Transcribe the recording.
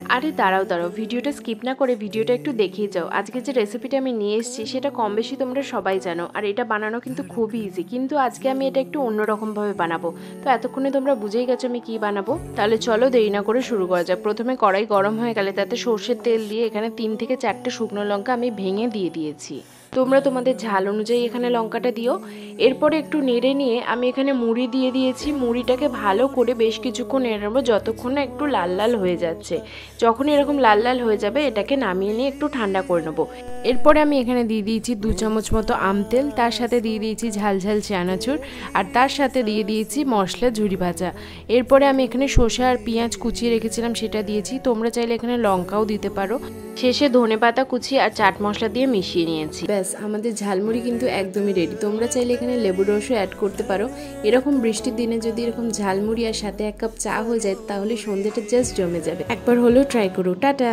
আরে দাঁড়াও দাঁড়াও, ভিডিওটা স্কিপ না করে ভিডিওটা একটু দেখিয়ে যাও। আজকে যে রেসিপিটা আমি নিয়ে এসেছি সেটা কম বেশি তোমরা সবাই জানো, আর এটা বানানো কিন্তু খুবই ইজি। কিন্তু আজকে আমি এটা একটু অন্যরকমভাবে বানাবো। তো এতক্ষণে তোমরা বুঝেই গেছো আমি কি বানাবো। তাহলে চলো দেরি না করে শুরু করা যাক। প্রথমে কড়াই গরম হয়ে গেলে তাতে সর্ষের তেল দিয়ে এখানে 3 থেকে 4টে শুকনো লঙ্কা আমি ভেঙে দিয়ে দিয়েছি। তোমরা তোমাদের ঝাল অনুযায়ী এখানে লঙ্কাটা দিও। এরপরে একটু নেড়ে নিয়ে আমি এখানে মুড়ি দিয়ে দিয়েছি। মুড়িটাকে ভালো করে বেশ কিছুক্ষণ নেড়ে নেবো, যতক্ষণ না একটু লাল লাল হয়ে যাচ্ছে। যখন এরকম লাল লাল হয়ে যাবে এটাকে নামিয়ে নিয়ে একটু ঠান্ডা করে নেবো। এরপরে আমি এখানে দিয়ে দিয়েছি 2 চামচ মতো আম তেল, তার সাথে দিয়ে দিয়েছি ঝাল ঝাল চানাচুর, আর তার সাথে দিয়ে দিয়েছি মশলা ঝুরি ভাজা। এরপরে আমি এখানে শসা আর পেঁয়াজ কুচিয়ে রেখেছিলাম সেটা দিয়েছি। তোমরা চাইলে এখানে লঙ্কাও দিতে পারো। শেষে ধনেপাতা কুচি আর চাট মশলা দিয়ে মিশিয়ে নিয়েছি। ব্যাস, আমাদের ঝালমুড়ি কিন্তু একদমই রেডি। তোমরা চাইলে এখানে লেবুর রসও অ্যাড করতে পারো। এরকম বৃষ্টির দিনে যদি এরকম ঝালমুড়ি আর সাথে 1 কাপ চা হয়ে যায় তাহলে সন্ধ্যেটা জাস্ট জমে যাবে। একবার হলেও ট্রাই করো। টাটা।